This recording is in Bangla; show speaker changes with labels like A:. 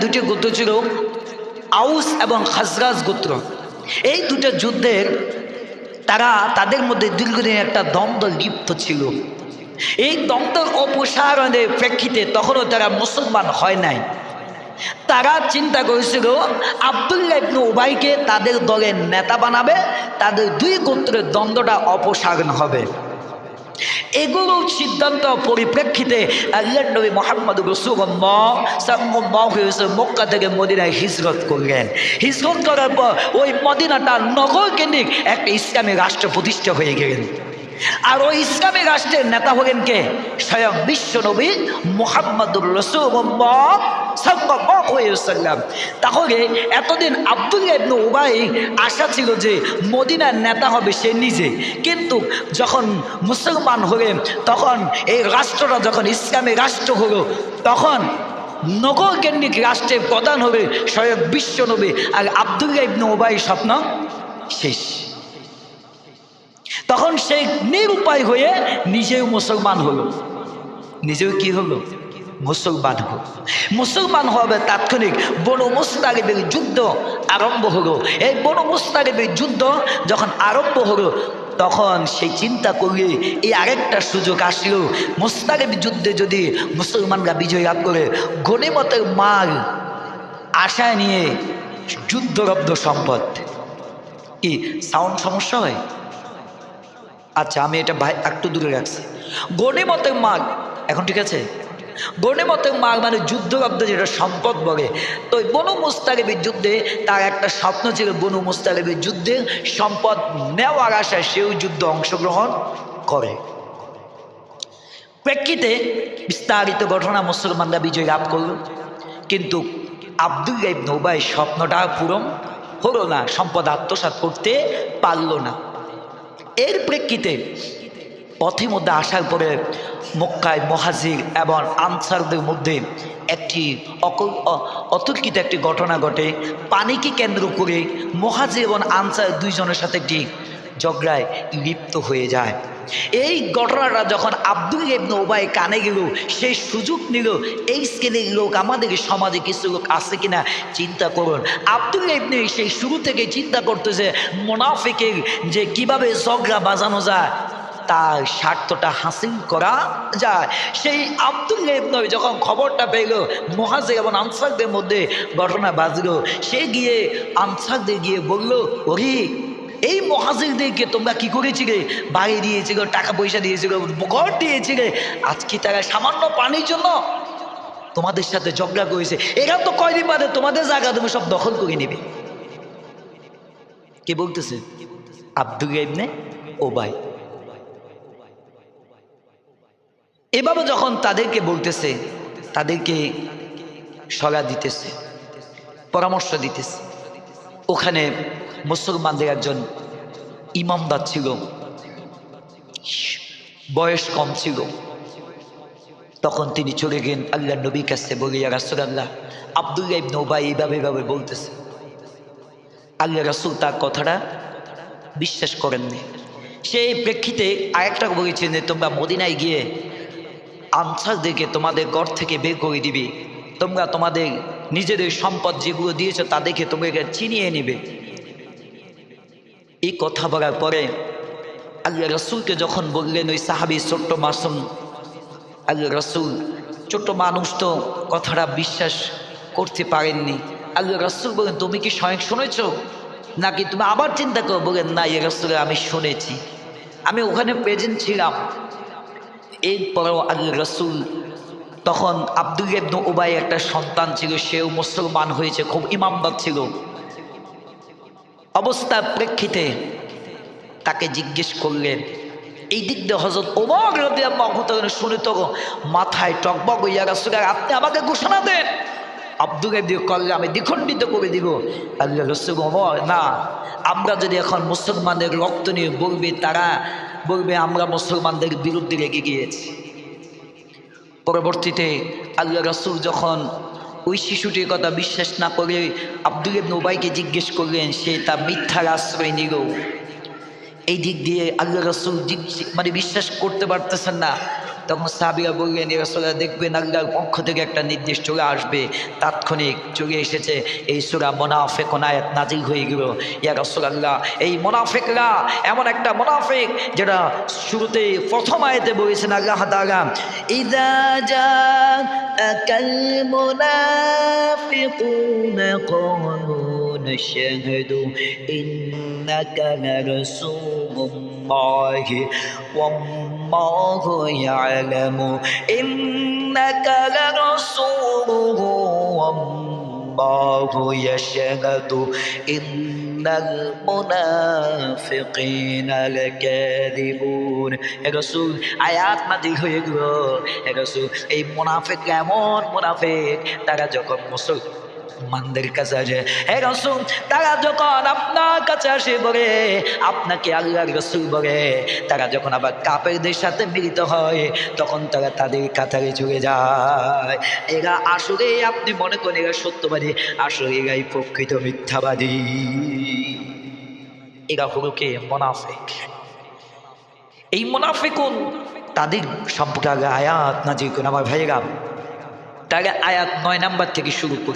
A: দুটি গোত্র ছিল, আউস এবং খাজরাজ গোত্র। এই দুটো যুদ্ধের তাদের মধ্যে দীর্ঘদিন একটা দ্বন্দ্ব লিপ্ত ছিল। এই দ্বন্দ্বের অপসারণের প্রেক্ষিতে তখনও তারা মুসলমান হয় নাই। তারা চিন্তা করেছিল আব্দুল্লাহ ইবনে উবাইকে তাদের দলের নেতা বানাবে, তাদের দুই গোত্রের দ্বন্দ্বটা অপসারণ হবে। এগুলো সিদ্ধান্ত পরিপ্রেক্ষিতে আল্লাহর নবী মুহাম্মদ রাসূলুল্লাহ সাল্লাল্লাহু আলাইহি ওয়াসাল্লাম মক্কা থেকে মদিনায় হিজরত করলেন। হিজরত করার পর ওই মদিনাটা নগর কেন্দ্রিক একটা ইসলামী রাষ্ট্র প্রতিষ্ঠা হয়ে গেলেন। আর ওই ইসলামী রাষ্ট্রের নেতা হলেন কে? স্বয়ং বিশ্ব নবী মুহাম্মদুর রাসূলুল্লাহ সাল্লাল্লাহু আলাইহি ওয়াসাল্লাম। তাহলে এতদিন আব্দুল্লাহ ইবনে উবাই আশা ছিল যে মদিনার নেতা হবে সে নিজে, কিন্তু যখন মুসলমান হলেন তখন এই রাষ্ট্রটা যখন ইসলামী রাষ্ট্র হলো, তখন নগর কেন্দ্রিক রাষ্ট্রের প্রধান হবে স্বয়ং বিশ্ব নবী। আর আব্দুল্লাহ ইবনে উবাই স্বপ্ন শেষ। তখন সে নিরুপায় হয়ে নিজেও মুসলমান হলো। নিজেও কি হলো? মুসলমান হলো। মুসলমান হবে তাৎক্ষণিক বনু মুস্তালিবের যুদ্ধ আরম্ভ হলো। এই বনু মুস্তালিবের যুদ্ধ যখন আরম্ভ হলো তখন সেই চিন্তা করলে এই আরেকটা সুযোগ আসলো, মুস্তালিব যুদ্ধে যদি মুসলমানরা বিজয় লাভ করে গনিমতের মাল আশায় নিয়ে যুদ্ধরব্ধ সম্পদ। কি সাউন্ড সমস্যা হয়? আচ্ছা, আমি এটা ভাই একটু দূরে রাখছি। গনিমতের মাল, এখন ঠিক আছে? গনিমতের মাল মানে যুদ্ধরব্ধ যেটা সম্পদ বলে। তো বনু মুস্তালিবের যুদ্ধে তার একটা স্বপ্ন ছিল, বনু মুস্তালিবের যুদ্ধে সম্পদ নেওয়ার আশায় সেও যুদ্ধে অংশগ্রহণ করে। প্রেক্ষিতে বিস্তারিত ঘটনা, মুসলমানরা বিজয় লাভ করল, কিন্তু আব্দুল্লাহ ইবনে উবাই স্বপ্নটা পূরণ হলো না, সম্পদ আত্মসাৎ করতে পারল না। এর প্রেক্ষিতে পথের মধ্যে আসার পরে মক্কায় মুহাজির এবং আনসারদের মধ্যে একটি অতর্কিত একটি ঘটনা ঘটে। পানিকে কেন্দ্র করে মুহাজির এবং আনসার দুইজনের সাথে একটি ঝগড়ায় লিপ্ত হয়ে যায়। এই ঘটনাটা যখন আব্দুল্লাহ ইবনে উবাই কানে গেল, সেই সুযোগ নিল। এই স্কেলের লোক আমাদের সমাজে কিছু লোক আছে কিনা চিন্তা করুন। আব্দুল্লাহ ইবনে সেই শুরু থেকে চিন্তা করতেছে মুনাফিকের যে কিভাবে ঝগড়া বাজানো যায়, তার স্বার্থটা হাসিল করা যায়। সেই আব্দুল্লাহ ইবনে যখন খবরটা পেল মুহাজির এবং আনসারদের মধ্যে ঘটনা বাজলো, সে গিয়ে আনসারদের গিয়ে বলল, ওরে এই মুহাজিরদেরকে তোমরা কি করেছিলে? বাড়ি দিয়েছিল, টাকা পয়সা দিয়েছিল, ঘর দিয়েছিল, আজকে তারা সামান্য পানির জন্য তোমাদের সাথে ঝগড়া করেছে। এরা তো কয়দিন বাদে তোমাদের জায়গা তুমি সব দখল করে নেবে। কে বলতেছে? আব্দুল্লাহ ইবনে উবাই। এভাবে যখন তাদেরকে বলতেছে, তাদেরকে সলা দিতেছে, পরামর্শ দিতেছে, ওখানে মুসলমানদের একজন ইমামদার ছিল, বয়স কম ছিল। তখন তিনি চলে গেলেন আল্লাহ নবীর কাছে, বলে ইয়া রাসূলুল্লাহ, আব্দুল্লাহ ইবনে উবাই এইভাবে বলতেছে। আল্লাহ রাসূল তার কথাটা বিশ্বাস করেননি। সেই প্রেক্ষিতে আরেকটা বলেছেন যে তোমরা মদিনায় গিয়ে আনসারদেরকে তোমাদের ঘর থেকে বের করে দিবে, তোমরা তোমাদের নিজেদের সম্পদ যেগুলো দিয়েছ তাদেরকে তোমাকে চিনিয়ে নেবে। এই কথা বলার পরে আল্লাহ রাসূলকে যখন বললেন ওই সাহাবী ছোট্ট মাসুম, আল্লাহ রাসূল ছোট্ট মানুষ তো কথাটা বিশ্বাস করতে পারেননি। আল্লাহ রাসূল বলেন, তুমি কি স্বয়ং শুনেছ নাকি তুমি আবার চিন্তা করো? বলেন, না ইয়া রাসূল, আমি শুনেছি, আমি ওখানে প্রেজেন্ট ছিলাম। এরপরেও আল্লাহ রাসূল তখন আব্দুল্লাহ ইবনে উবাই একটা সন্তান ছিল, সেও মুসলমান হয়েছে, খুব ইমানদার ছিল। অবস্থার প্রেক্ষিতে তাকে জিজ্ঞেস করলেন। এই দিক দিয়ে হযরত ওমর রাদিয়াল্লাহু তাআলা শুনে তো মাথায় টকবক, ইয়া রাসূলুল্লাহ, আপনি আমাকে ঘোষণা দেন, আব্দুল্লাহ ইবনে করলে আমি দ্বিখণ্ডিত করে দিব। আল্লাহ রাসূল, ওমর, না, আমরা যদি এখন মুসলমানদের রক্ত নিয়ে বলবে, তারা বলবে আমরা মুসলমানদের বিরুদ্ধে লেগে গিয়েছি। পরবর্তীতে আল্লাহ রাসূল যখন ওই শিশুটির কথা বিশ্বাস না করে আব্দুল্লাহ ইবনে উবাইকে জিজ্ঞেস করলেন, সে তা মিথ্যার আশ্রয় নিল। এই দিক দিয়ে আল্লাহ রাসূল বিশ্বাস করতে পারতেছেন না। তখন সাহাবীরা বললেন, ইয়া রাসূলুল্লাহ দেখবেন আল্লাহর পক্ষ থেকে একটা নির্দেশ চলে আসবে, তাৎক্ষণিক চলে এসেছে। এই সূরা মুনাফিকুন আয়াত নাযিল হয়ে গেল। ইয়া রাসূলুল্লাহ, এই মুনাফিকরা এমন একটা মুনাফিক যেটা শুরুতে প্রথম আয়াতে বলেছেন আল্লাহ তাআলা, ইযা জাআকাল মুনাফিকুনা ক্বালু নাশহাদু ইন্নাকা লারাসূলুল্লাহি ওয়াল্লাহু ইয়ালামু ইন্নাকা লারাসূলুহু ওয়াল্লাহু ইয়াশহাদু ইন্নাল মুনাফিকিনা লাকাযিবুন। হে রাসূল, আয়াত নাযিল হয়ে গেল। হে রাসূল, এই মুনাফিকরা এমন মুনাফিক, তারা যখন মুসলমানদের কাছে আসে, হে রাসূল, তারা যখন আপনার কাছে আসে বলে আপনাকে আল্লাহর রাসূল বলে, তারা যখন আবার কাফেরদের সাথে মিলিত হয় তখন তারা তাদের কাতারে চলে যায়। এরা আসলে, আপনি মনে করেন এরা সত্যবাদী, আসলে এরাই প্রকৃত মিথ্যাবাদী। এরা হলো কে? মুনাফিক। এই মুনাফিকুন তাদের সম্পর্কে আগে আয়াত নাযিল করেন। আমার ভাইয়েরা, তাহলে আয়াত 9 নাম্বার থেকে শুরু করি।